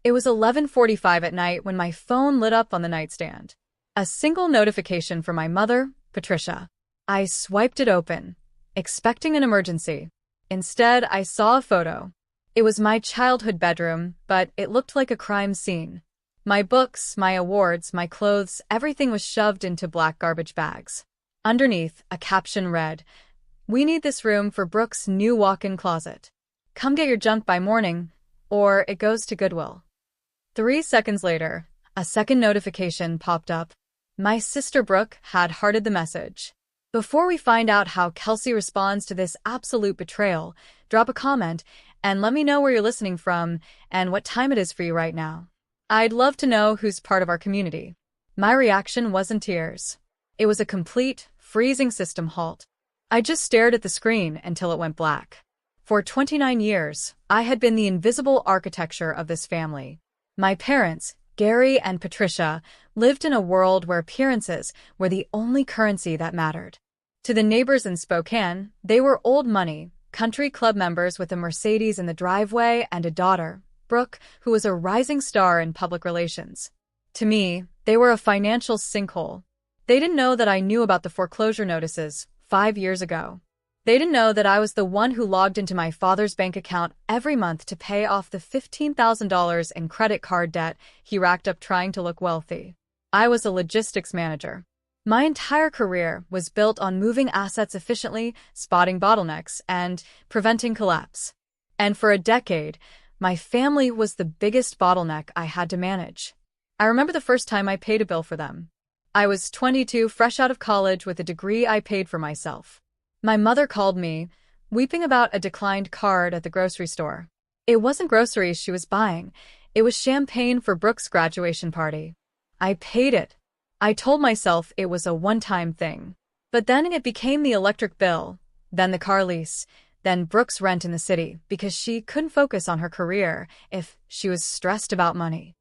It was 11:45 at night when my phone lit up on the nightstand. A single notification from my mother, Patricia. I swiped it open, expecting an emergency. Instead, I saw a photo. It was my childhood bedroom, but it looked like a crime scene. My books, my awards, my clothes, everything was shoved into black garbage bags. Underneath, a caption read, "We need this room for Brooke's new walk-in closet. Come get your junk by morning, or it goes to Goodwill." 3 seconds later, a second notification popped up. My sister Brooke had hearted the message. Before we find out how Kelsey responds to this absolute betrayal, drop a comment and let me know where you're listening from and what time it is for you right now. I'd love to know who's part of our community. My reaction wasn't tears. It was a complete, freezing system halt. I just stared at the screen until it went black. For 29 years, I had been the invisible architecture of this family. My parents, Gary and Patricia, lived in a world where appearances were the only currency that mattered. To the neighbors in Spokane, they were old money, country club members with a Mercedes in the driveway and a daughter, Brooke, who was a rising star in public relations. To me, they were a financial sinkhole. They didn't know that I knew about the foreclosure notices 5 years ago. They didn't know that I was the one who logged into my father's bank account every month to pay off the $15,000 in credit card debt he racked up trying to look wealthy. I was a logistics manager. My entire career was built on moving assets efficiently, spotting bottlenecks, and preventing collapse. And for a decade, my family was the biggest bottleneck I had to manage. I remember the first time I paid a bill for them. I was 22, fresh out of college with a degree I paid for myself. My mother called me, weeping about a declined card at the grocery store. It wasn't groceries she was buying. It was champagne for Brooke's graduation party. I paid it. I told myself it was a one-time thing. But then it became the electric bill, then the car lease, then Brooke's rent in the city because she couldn't focus on her career if she was stressed about money.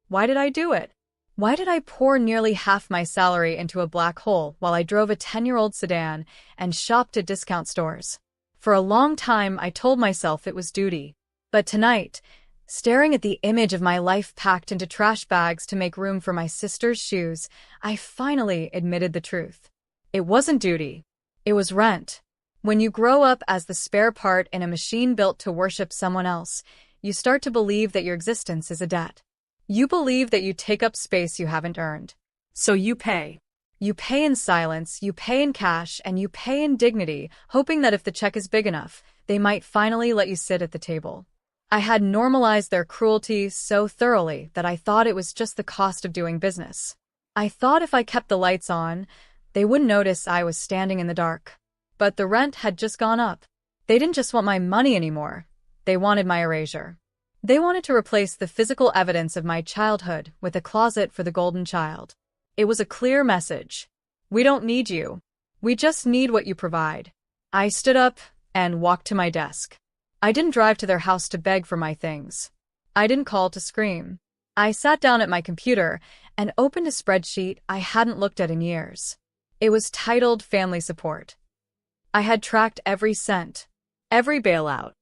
Why did I do it? Why did I pour nearly half my salary into a black hole while I drove a 10-year-old sedan and shopped at discount stores? For a long time, I told myself it was duty. But tonight, staring at the image of my life packed into trash bags to make room for my sister's shoes, I finally admitted the truth. It wasn't duty. It was rent. When you grow up as the spare part in a machine built to worship someone else, you start to believe that your existence is a debt. You believe that you take up space you haven't earned. So you pay. You pay in silence, you pay in cash, and you pay in dignity, hoping that if the check is big enough, they might finally let you sit at the table. I had normalized their cruelty so thoroughly that I thought it was just the cost of doing business. I thought if I kept the lights on, they wouldn't notice I was standing in the dark. But the rent had just gone up. They didn't just want my money anymore. They wanted my erasure. They wanted to replace the physical evidence of my childhood with a closet for the golden child. It was a clear message. We don't need you. We just need what you provide. I stood up and walked to my desk. I didn't drive to their house to beg for my things. I didn't call to scream. I sat down at my computer and opened a spreadsheet I hadn't looked at in years. It was titled Family Support. I had tracked every cent, every bailout,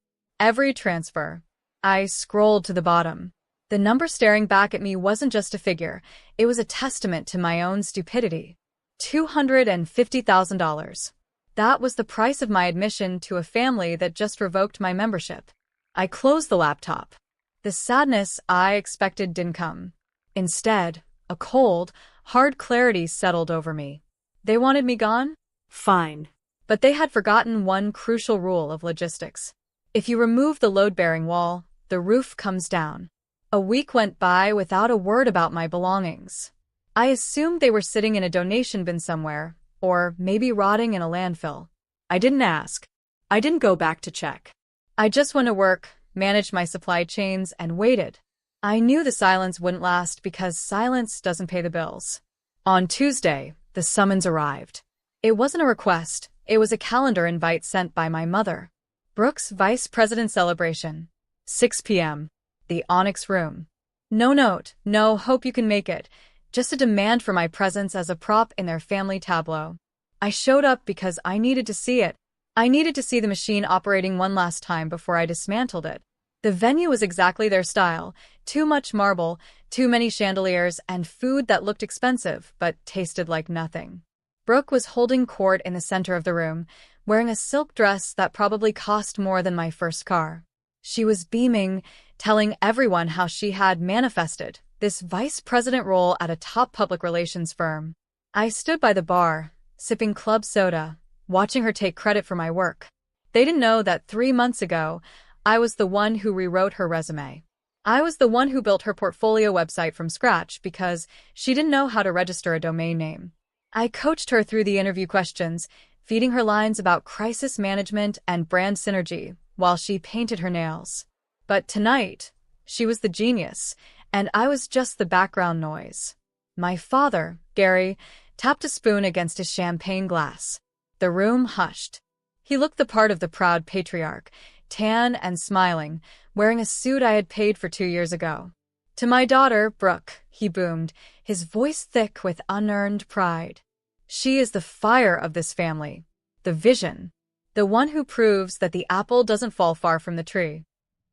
every transfer. I scrolled to the bottom. The number staring back at me wasn't just a figure, it was a testament to my own stupidity. $250,000. That was the price of my admission to a family that just revoked my membership. I closed the laptop. The sadness I expected didn't come. Instead, a cold, hard clarity settled over me. They wanted me gone? Fine. But they had forgotten one crucial rule of logistics. If you remove the load-bearing wall, the roof comes down. A week went by without a word about my belongings. I assumed they were sitting in a donation bin somewhere, or maybe rotting in a landfill. I didn't ask. I didn't go back to check. I just went to work, managed my supply chains, and waited. I knew the silence wouldn't last because silence doesn't pay the bills. On Tuesday, the summons arrived. It wasn't a request, it was a calendar invite sent by my mother. Brooke's vice president celebration. 6 p.m. The Onyx Room. No note, no hope you can make it. Just a demand for my presence as a prop in their family tableau. I showed up because I needed to see it. I needed to see the machine operating one last time before I dismantled it. The venue was exactly their style. Too much marble, too many chandeliers, and food that looked expensive but tasted like nothing. Brooke was holding court in the center of the room, wearing a silk dress that probably cost more than my first car. She was beaming, telling everyone how she had manifested this vice president role at a top public relations firm. I stood by the bar, sipping club soda, watching her take credit for my work. They didn't know that 3 months ago, I was the one who rewrote her resume. I was the one who built her portfolio website from scratch because she didn't know how to register a domain name. I coached her through the interview questions, feeding her lines about crisis management and brand synergy while she painted her nails. But tonight, she was the genius, and I was just the background noise. My father, Gary, tapped a spoon against his champagne glass. The room hushed. He looked the part of the proud patriarch, tan and smiling, wearing a suit I had paid for 2 years ago. To my daughter, Brooke, he boomed, his voice thick with unearned pride. She is the fire of this family, the vision, the one who proves that the apple doesn't fall far from the tree.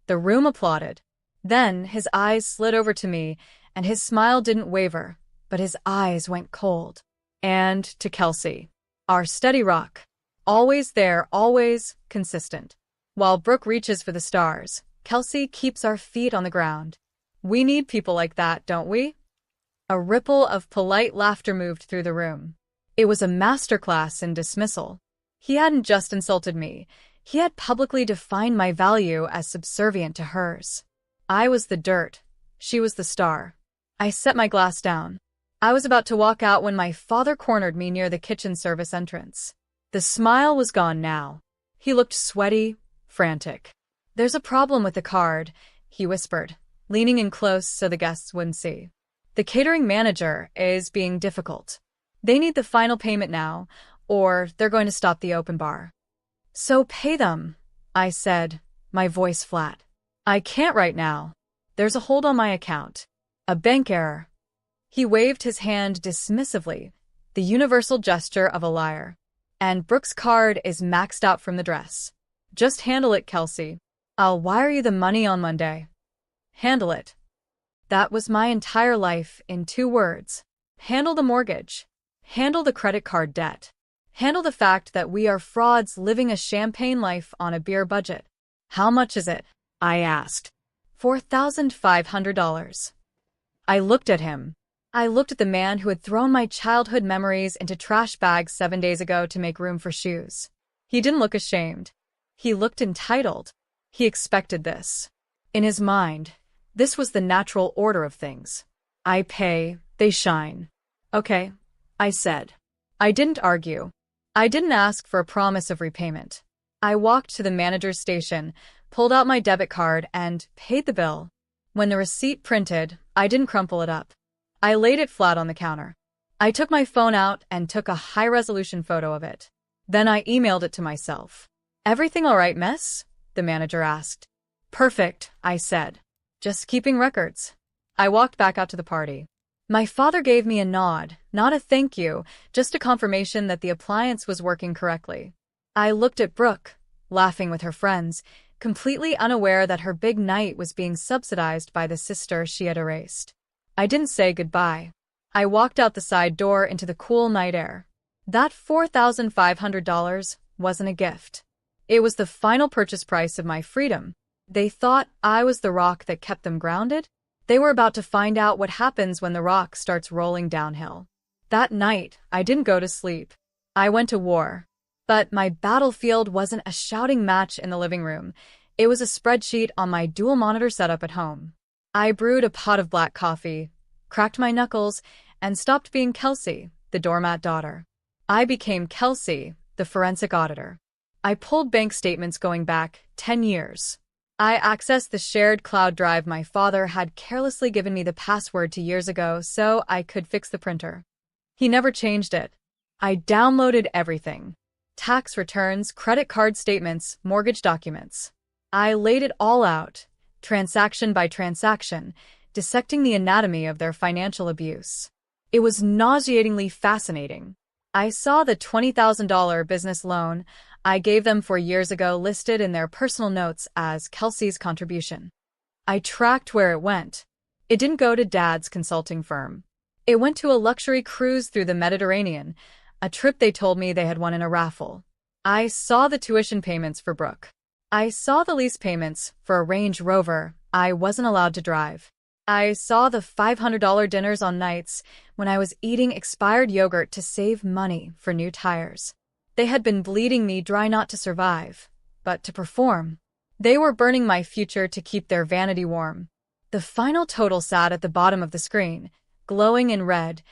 The room applauded. Then his eyes slid over to me, and his smile didn't waver, but his eyes went cold. And to Kelsey, our steady rock, always there, always consistent. While Brooke reaches for the stars, Kelsey keeps our feet on the ground. We need people like that, don't we? A ripple of polite laughter moved through the room. It was a masterclass in dismissal. He hadn't just insulted me. He had publicly defined my value as subservient to hers. I was the dirt. She was the star. I set my glass down. I was about to walk out when my father cornered me near the kitchen service entrance. The smile was gone now. He looked sweaty, frantic. "There's a problem with the card," he whispered, leaning in close so the guests wouldn't see. "The catering manager is being difficult. They need the final payment now, or they're going to stop the open bar." "So pay them," I said, my voice flat. "I can't right now. There's a hold on my account. A bank error." He waved his hand dismissively, the universal gesture of a liar. "And Brooke's card is maxed out from the dress. Just handle it, Kelsey. I'll wire you the money on Monday." Handle it. That was my entire life in 2 words. Handle the mortgage. Handle the credit card debt. Handle the fact that we are frauds living a champagne life on a beer budget. "How much is it?" I asked. $4,500. I looked at him. I looked at the man who had thrown my childhood memories into trash bags 7 days ago to make room for shoes. He didn't look ashamed. He looked entitled. He expected this. In his mind, this was the natural order of things. I pay, they shine. "Okay," I said. I didn't argue. I didn't ask for a promise of repayment. I walked to the manager's station, pulled out my debit card, and paid the bill. When the receipt printed, I didn't crumple it up. I laid it flat on the counter. I took my phone out and took a high-resolution photo of it. Then I emailed it to myself. "Everything all right, miss?" the manager asked. "Perfect," I said. "Just keeping records." I walked back out to the party. My father gave me a nod, not a thank you, just a confirmation that the appliance was working correctly. I looked at Brooke, laughing with her friends, completely unaware that her big night was being subsidized by the sister she had erased. I didn't say goodbye. I walked out the side door into the cool night air. That $4,500 wasn't a gift. It was the final purchase price of my freedom. They thought I was the rock that kept them grounded. They were about to find out what happens when the rock starts rolling downhill. That night, I didn't go to sleep. I went to war. But my battlefield wasn't a shouting match in the living room. It was a spreadsheet on my dual-monitor setup at home. I brewed a pot of black coffee, cracked my knuckles, and stopped being Kelsey, the doormat daughter. I became Kelsey, the forensic auditor. I pulled bank statements going back 10 years. I accessed the shared cloud drive my father had carelessly given me the password to years ago so I could fix the printer. He never changed it. I downloaded everything. Tax returns, credit card statements, mortgage documents. I laid it all out, transaction by transaction, dissecting the anatomy of their financial abuse. It was nauseatingly fascinating. I saw the $20,000 business loan. I gave them 4 years ago, listed in their personal notes as Kelsey's contribution. I tracked where it went. It didn't go to Dad's consulting firm. It went to a luxury cruise through the Mediterranean, a trip they told me they had won in a raffle. I saw the tuition payments for Brooke. I saw the lease payments for a Range Rover I wasn't allowed to drive. I saw the $500 dinners on nights when I was eating expired yogurt to save money for new tires. They had been bleeding me dry not to survive, but to perform. They were burning my future to keep their vanity warm. The final total sat at the bottom of the screen, glowing in red,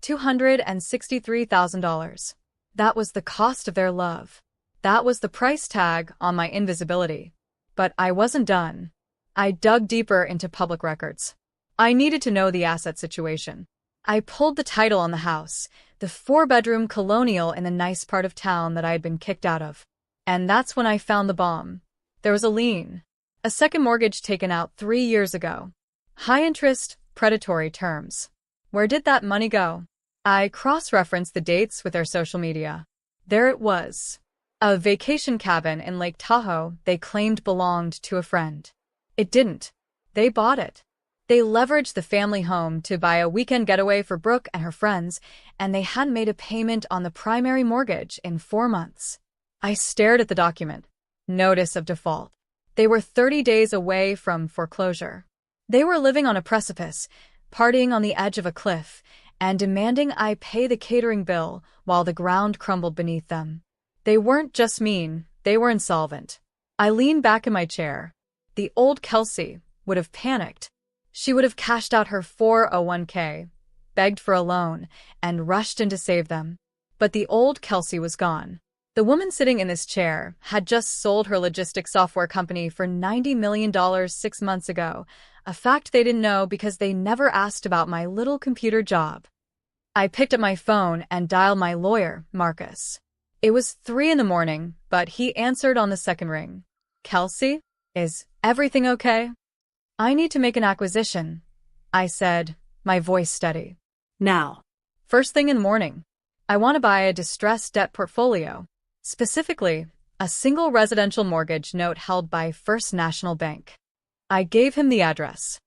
$263,000. That was the cost of their love. That was the price tag on my invisibility. But I wasn't done. I dug deeper into public records. I needed to know the asset situation. I pulled the title on the house, the 4-bedroom colonial in the nice part of town that I had been kicked out of. And that's when I found the bomb. There was a lien. A second mortgage taken out 3 years ago. High interest, predatory terms. Where did that money go? I cross-referenced the dates with their social media. There it was. A vacation cabin in Lake Tahoe they claimed belonged to a friend. It didn't. They bought it. They leveraged the family home to buy a weekend getaway for Brooke and her friends, and they hadn't made a payment on the primary mortgage in 4 months. I stared at the document. Notice of default. They were 30 days away from foreclosure. They were living on a precipice, partying on the edge of a cliff, and demanding I pay the catering bill while the ground crumbled beneath them. They weren't just mean, they were insolvent. I leaned back in my chair. The old Kelsey would have panicked. She would have cashed out her 401k, begged for a loan, and rushed in to save them. But the old Kelsey was gone. The woman sitting in this chair had just sold her logistics software company for $90 million 6 months ago, a fact they didn't know because they never asked about my little computer job. I picked up my phone and dialed my lawyer, Marcus. It was 3 a.m, but he answered on the second ring. Kelsey, is everything okay? I need to make an acquisition, I said, my voice steady. Now. First thing in the morning. I want to buy a distressed debt portfolio. Specifically, a single residential mortgage note held by First National Bank. I gave him the address.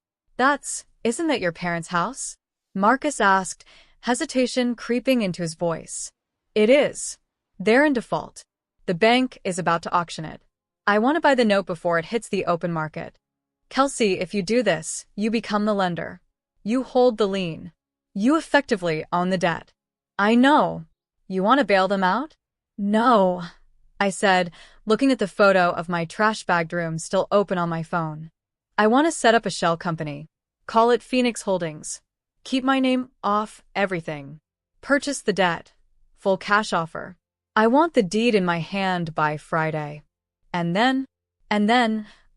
Isn't that your parents' house? Marcus asked, hesitation creeping into his voice. It is. They're in default. The bank is about to auction it. I want to buy the note before it hits the open market. Kelsey, if you do this, you become the lender. You hold the lien. You effectively own the debt. I know. You want to bail them out? No, I said, looking at the photo of my trash-bagged room still open on my phone. I want to set up a shell company. Call it Phoenix Holdings. Keep my name off everything. Purchase the debt. Full cash offer. I want the deed in my hand by Friday. And then,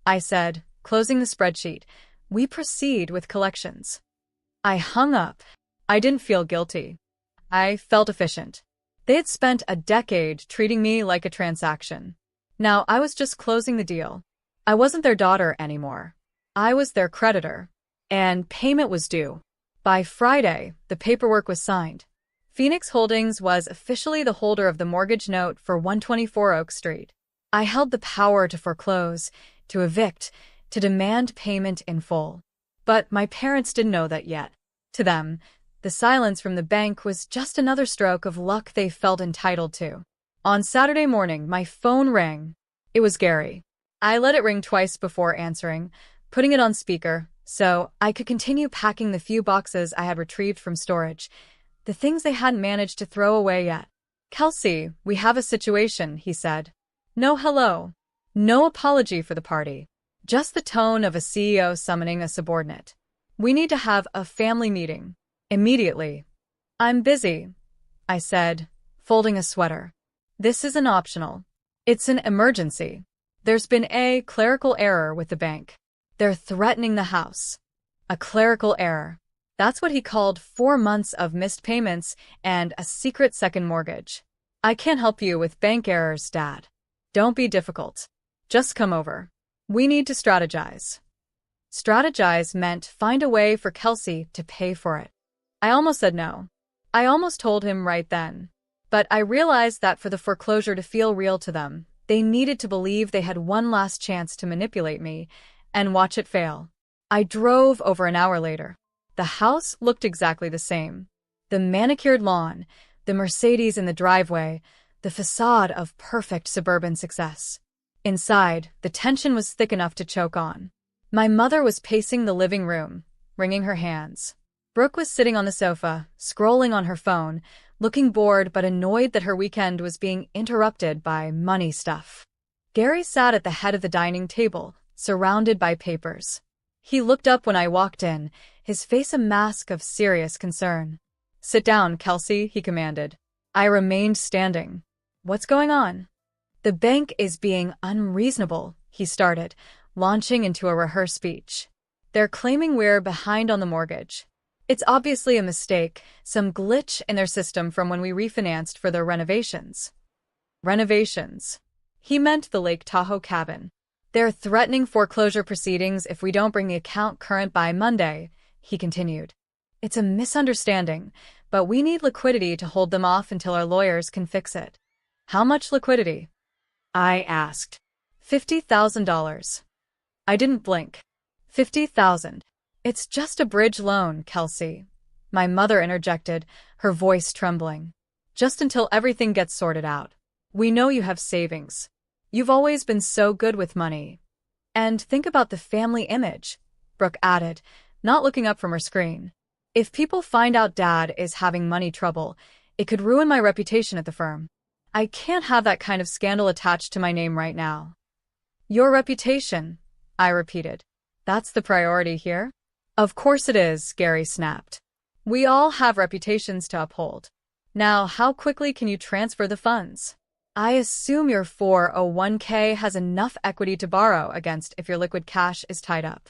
I said, closing the spreadsheet, we proceed with collections. I hung up. I didn't feel guilty. I felt efficient. They had spent a decade treating me like a transaction. Now I was just closing the deal. I wasn't their daughter anymore. I was their creditor. And payment was due. By Friday, the paperwork was signed. Phoenix Holdings was officially the holder of the mortgage note for 124 Oak Street. I held the power to foreclose, to evict, to demand payment in full. But my parents didn't know that yet. To them, the silence from the bank was just another stroke of luck they felt entitled to. On Saturday morning, my phone rang. It was Gary. I let it ring twice before answering, putting it on speaker, so I could continue packing the few boxes I had retrieved from storage, the things they hadn't managed to throw away yet. Kelsey, we have a situation, he said. No hello. No apology for the party. Just the tone of a CEO summoning a subordinate. We need to have a family meeting. Immediately. I'm busy, I said, folding a sweater. This isn't optional. It's an emergency. There's been a clerical error with the bank. They're threatening the house. A clerical error. That's what he called 4 months of missed payments and a secret second mortgage. I can't help you with bank errors, Dad. Don't be difficult. Just come over. We need to strategize. Strategize meant find a way for Kelsey to pay for it. I almost said no. I almost told him right then. But I realized that for the foreclosure to feel real to them, they needed to believe they had one last chance to manipulate me and watch it fail. I drove over an hour later. The house looked exactly the same. The manicured lawn, the Mercedes in the driveway, the facade of perfect suburban success. Inside, the tension was thick enough to choke on. My mother was pacing the living room, wringing her hands. Brooke was sitting on the sofa, scrolling on her phone, looking bored but annoyed that her weekend was being interrupted by money stuff. Gary sat at the head of the dining table, surrounded by papers. He looked up when I walked in, his face a mask of serious concern. "Sit down, Kelsey," he commanded. I remained standing. "What's going on?" "The bank is being unreasonable," he started, launching into a rehearsed speech. "They're claiming we're behind on the mortgage. It's obviously a mistake, some glitch in their system from when we refinanced for their renovations." Renovations. He meant the Lake Tahoe cabin. "They're threatening foreclosure proceedings if we don't bring the account current by Monday," he continued. "It's a misunderstanding, but we need liquidity to hold them off until our lawyers can fix it." "How much liquidity?" I asked. $50,000. I didn't blink. 50,000. "It's just a bridge loan, Kelsey," my mother interjected, her voice trembling. "Just until everything gets sorted out. We know you have savings. You've always been so good with money. And think about the family image," Brooke added, not looking up from her screen. "If people find out Dad is having money trouble, it could ruin my reputation at the firm. I can't have that kind of scandal attached to my name right now." "Your reputation," I repeated. "That's the priority here?" "Of course it is," Gary snapped. "We all have reputations to uphold. Now, how quickly can you transfer the funds? I assume your 401k has enough equity to borrow against if your liquid cash is tied up."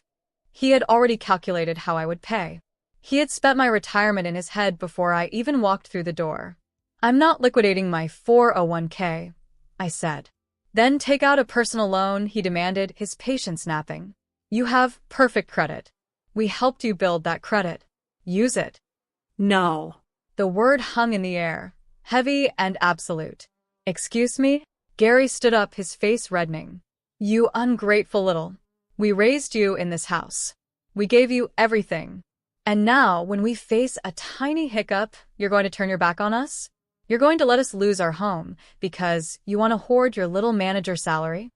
He had already calculated how I would pay. He had spent my retirement in his head before I even walked through the door. "I'm not liquidating my 401k, I said. "Then take out a personal loan," he demanded, his patience snapping. "You have perfect credit. We helped you build that credit. Use it." "No." The word hung in the air, heavy and absolute. "Excuse me?" Gary stood up, his face reddening. "You ungrateful little. We raised you in this house. We gave you everything. And now, when we face a tiny hiccup, you're going to turn your back on us? You're going to let us lose our home because you want to hoard your little manager salary?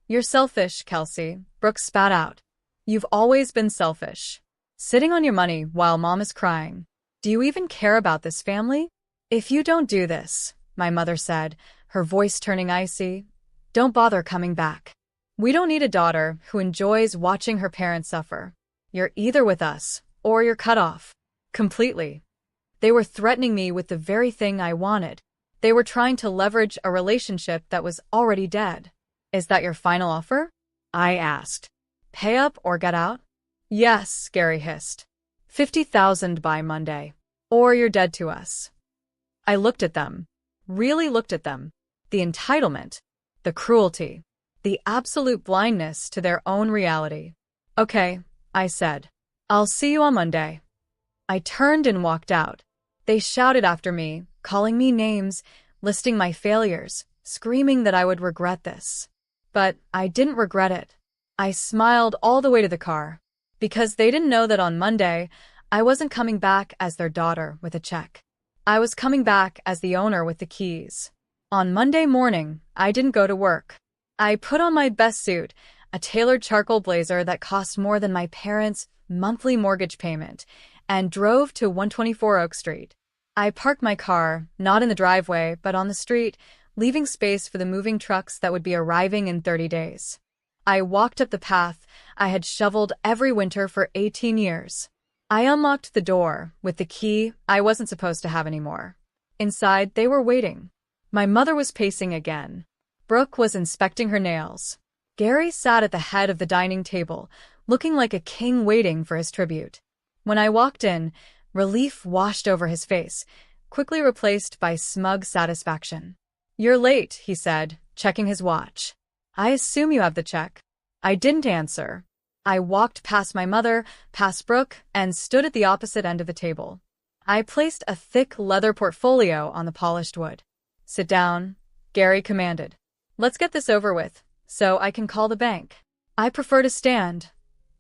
You're selfish, Kelsey," Brooke spat out. "You've always been selfish. Sitting on your money while Mom is crying. Do you even care about this family? If you don't do this," my mother said, her voice turning icy, "don't bother coming back. We don't need a daughter who enjoys watching her parents suffer. You're either with us, or you're cut off. Completely." They were threatening me with the very thing I wanted. They were trying to leverage a relationship that was already dead. "Is that your final offer?" I asked. "Pay up or get out?" "Yes," Gary hissed. 50,000 by Monday. Or you're dead to us." I looked at them. Really looked at them. The entitlement. The cruelty. The absolute blindness to their own reality. "Okay," I said. "I'll see you on Monday." I turned and walked out. They shouted after me, calling me names, listing my failures, screaming that I would regret this. But I didn't regret it. I smiled all the way to the car. Because they didn't know that on Monday, I wasn't coming back as their daughter with a check. I was coming back as the owner with the keys. On Monday morning, I didn't go to work. I put on my best suit, a tailored charcoal blazer that cost more than my parents' monthly mortgage payment, and drove to 124 Oak Street. I parked my car, not in the driveway, but on the street, leaving space for the moving trucks that would be arriving in 30 days. I walked up the path I had shoveled every winter for 18 years. I unlocked the door with the key I wasn't supposed to have anymore. Inside, they were waiting. My mother was pacing again. Brooke was inspecting her nails. Gary sat at the head of the dining table, looking like a king waiting for his tribute. When I walked in, relief washed over his face, quickly replaced by smug satisfaction. "You're late," he said, checking his watch. "I assume you have the check." I didn't answer. I walked past my mother, past Brooke, and stood at the opposite end of the table. I placed a thick leather portfolio on the polished wood. Sit down, Gary commanded. Let's get this over with, so I can call the bank. I prefer to stand,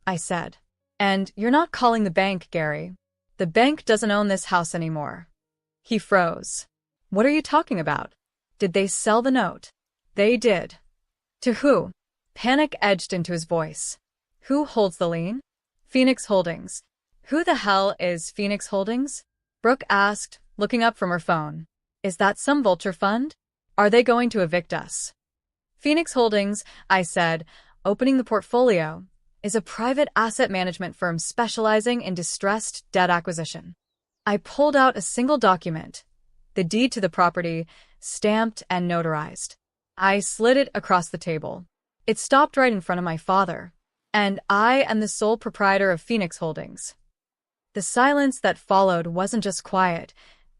I said. And you're not calling the bank, Gary. The bank doesn't own this house anymore. He froze. What are you talking about? Did they sell the note? They did. To who? Panic edged into his voice. Who holds the lien? Phoenix Holdings. Who the hell is Phoenix Holdings? Brooke asked, looking up from her phone. Is that some vulture fund? Are they going to evict us? Phoenix Holdings, I said, opening the portfolio, is a private asset management firm specializing in distressed debt acquisition. I pulled out a single document, the deed to the property, stamped and notarized. I slid it across the table. It stopped right in front of my father, and I am the sole proprietor of Phoenix Holdings. The silence that followed wasn't just quiet,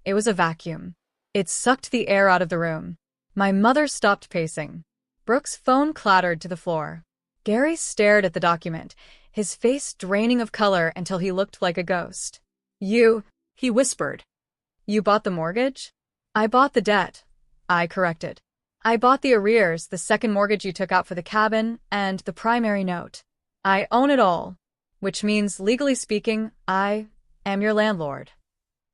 it was a vacuum. It sucked the air out of the room. My mother stopped pacing. Brooke's phone clattered to the floor. Gary stared at the document, his face draining of color until he looked like a ghost. You, he whispered. You bought the mortgage? I bought the debt, I corrected. I bought the arrears, the second mortgage you took out for the cabin, and the primary note. I own it all, which means, legally speaking, I am your landlord.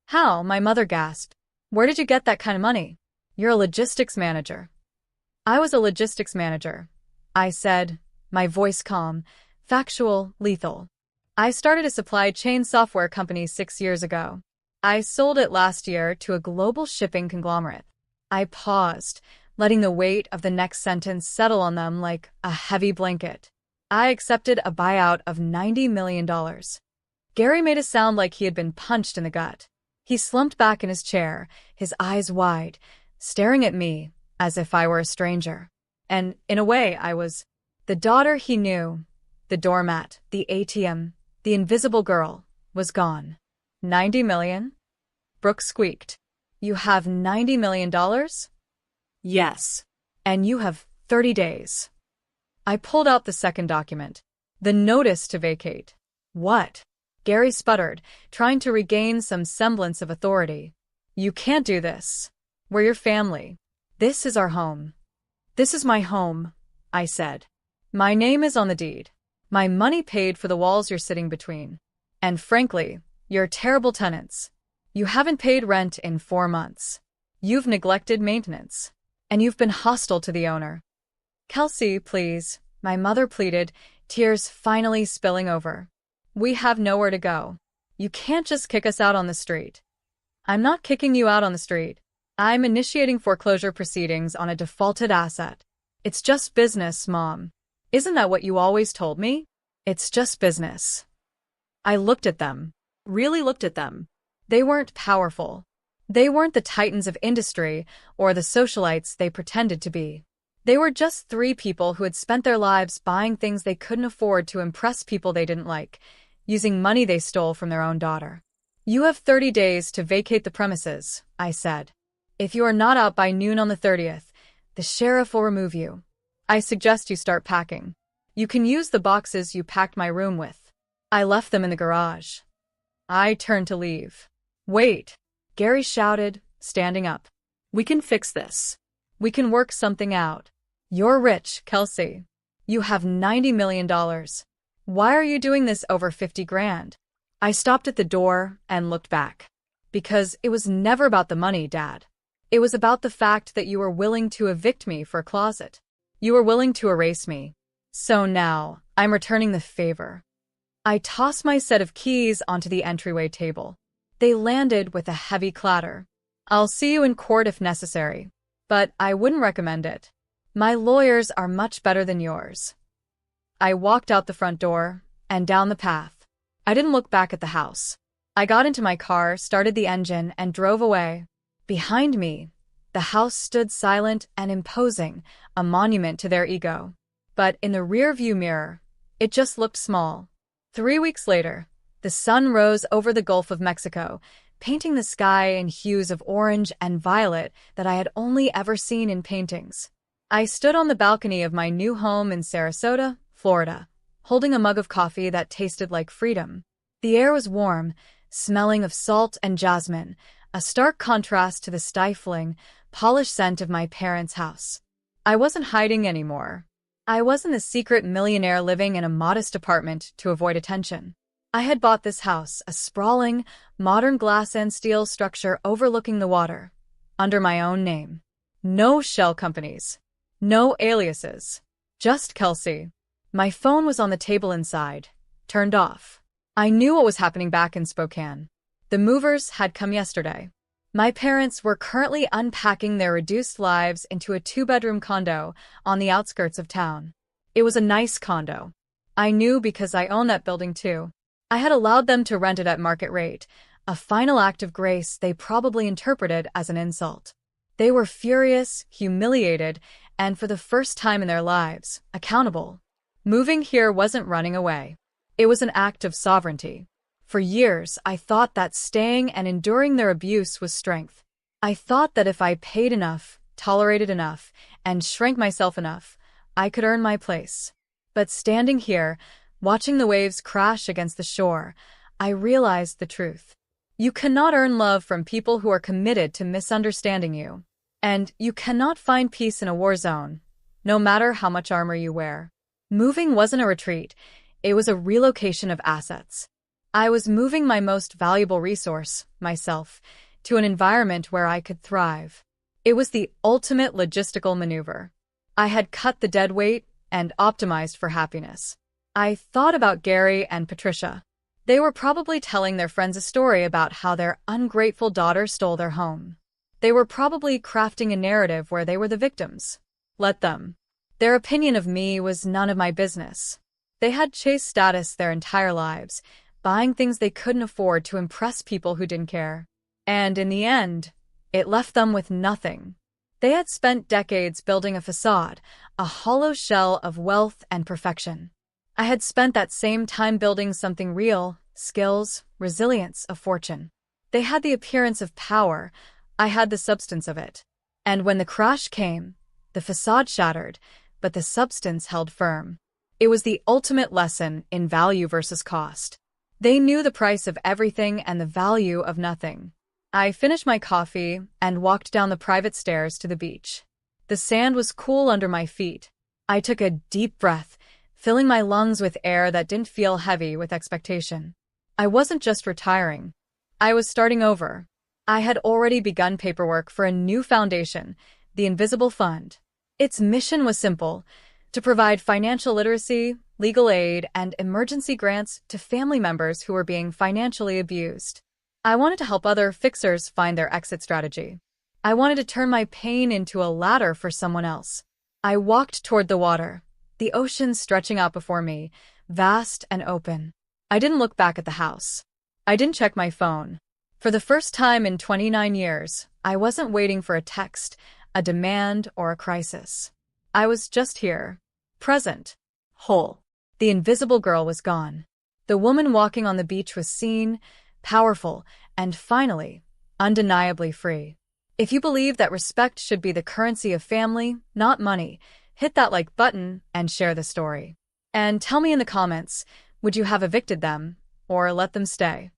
How? My mother gasped. Where did you get that kind of money? You're a logistics manager. I was a logistics manager, I said, my voice calm, factual, lethal. I started a supply chain software company 6 years ago. I sold it last year to a global shipping conglomerate. I paused, letting the weight of the next sentence settle on them like a heavy blanket. I accepted a buyout of $90 million. Gary made a sound like he had been punched in the gut. He slumped back in his chair, his eyes wide, staring at me as if I were a stranger. And in a way, I was. The daughter he knew, the doormat, the ATM, the invisible girl, was gone. 90 million? Brooke squeaked. You have $90 million? Yes. And you have 30 days. I pulled out the second document. The notice to vacate. What? Gary sputtered, trying to regain some semblance of authority. You can't do this. We're your family. This is our home. This is my home, I said. My name is on the deed. My money paid for the walls you're sitting between. And frankly, you're terrible tenants. You haven't paid rent in 4 months. You've neglected maintenance. And you've been hostile to the owner. Kelsey, please, my mother pleaded, tears finally spilling over. We have nowhere to go. You can't just kick us out on the street. I'm not kicking you out on the street. I'm initiating foreclosure proceedings on a defaulted asset. It's just business, Mom. Isn't that what you always told me? It's just business. I looked at them. Really looked at them. They weren't powerful. They weren't the titans of industry or the socialites they pretended to be. They were just 3 people who had spent their lives buying things they couldn't afford to impress people they didn't like, using money they stole from their own daughter. You have 30 days to vacate the premises, I said. If you are not out by noon on the 30th, the sheriff will remove you. I suggest you start packing. You can use the boxes you packed my room with. I left them in the garage. I turned to leave. Wait, Gary shouted, standing up. We can fix this. We can work something out. You're rich, Kelsey. You have $90 million. Why are you doing this over 50 grand? I stopped at the door and looked back. Because it was never about the money, Dad. It was about the fact that you were willing to evict me for a closet. You were willing to erase me. So now, I'm returning the favor. I tossed my set of keys onto the entryway table. They landed with a heavy clatter. I'll see you in court if necessary, but I wouldn't recommend it. My lawyers are much better than yours. I walked out the front door and down the path. I didn't look back at the house. I got into my car, started the engine, and drove away. Behind me, the house stood silent and imposing, a monument to their ego. But in the rear-view mirror, it just looked small. 3 weeks later, the sun rose over the Gulf of Mexico, painting the sky in hues of orange and violet that I had only ever seen in paintings. I stood on the balcony of my new home in Sarasota, Florida, holding a mug of coffee that tasted like freedom. The air was warm, smelling of salt and jasmine, a stark contrast to the stifling, polished scent of my parents' house. I wasn't hiding anymore. I wasn't the secret millionaire living in a modest apartment to avoid attention. I had bought this house, a sprawling, modern glass and steel structure overlooking the water, under my own name. No shell companies. No aliases. Just Kelsey. My phone was on the table inside, turned off. I knew what was happening back in Spokane. The movers had come yesterday. My parents were currently unpacking their reduced lives into a 2-bedroom condo on the outskirts of town. It was a nice condo. I knew because I own that building too. I had allowed them to rent it at market rate, a final act of grace they probably interpreted as an insult. They were furious, humiliated, and for the first time in their lives, accountable. Moving here wasn't running away. It was an act of sovereignty. For years, I thought that staying and enduring their abuse was strength. I thought that if I paid enough, tolerated enough, and shrank myself enough, I could earn my place. But standing here, watching the waves crash against the shore, I realized the truth. You cannot earn love from people who are committed to misunderstanding you. And you cannot find peace in a war zone, no matter how much armor you wear. Moving wasn't a retreat, it was a relocation of assets. I was moving my most valuable resource, myself, to an environment where I could thrive. It was the ultimate logistical maneuver. I had cut the dead weight and optimized for happiness. I thought about Gary and Patricia. They were probably telling their friends a story about how their ungrateful daughter stole their home. They were probably crafting a narrative where they were the victims. Let them. Their opinion of me was none of my business. They had chased status their entire lives, buying things they couldn't afford to impress people who didn't care. And in the end, it left them with nothing. They had spent decades building a facade, a hollow shell of wealth and perfection. I had spent that same time building something real, skills, resilience, a fortune. They had the appearance of power, I had the substance of it. And when the crash came, the facade shattered, but the substance held firm. It was the ultimate lesson in value versus cost. They knew the price of everything and the value of nothing. I finished my coffee and walked down the private stairs to the beach. The sand was cool under my feet. I took a deep breath, filling my lungs with air that didn't feel heavy with expectation. I wasn't just retiring. I was starting over. I had already begun paperwork for a new foundation, the Invisible Fund. Its mission was simple: to provide financial literacy, legal aid, and emergency grants to family members who were being financially abused. I wanted to help other fixers find their exit strategy. I wanted to turn my pain into a ladder for someone else. I walked toward the water, the ocean stretching out before me, vast and open. I didn't look back at the house. I didn't check my phone. For the first time in 29 years, I wasn't waiting for a text, a demand, or a crisis. I was just here, present, whole. The invisible girl was gone. The woman walking on the beach was seen, powerful, and finally, undeniably free. If you believe that respect should be the currency of family, not money, hit that like button and share the story. And tell me in the comments, would you have evicted them or let them stay?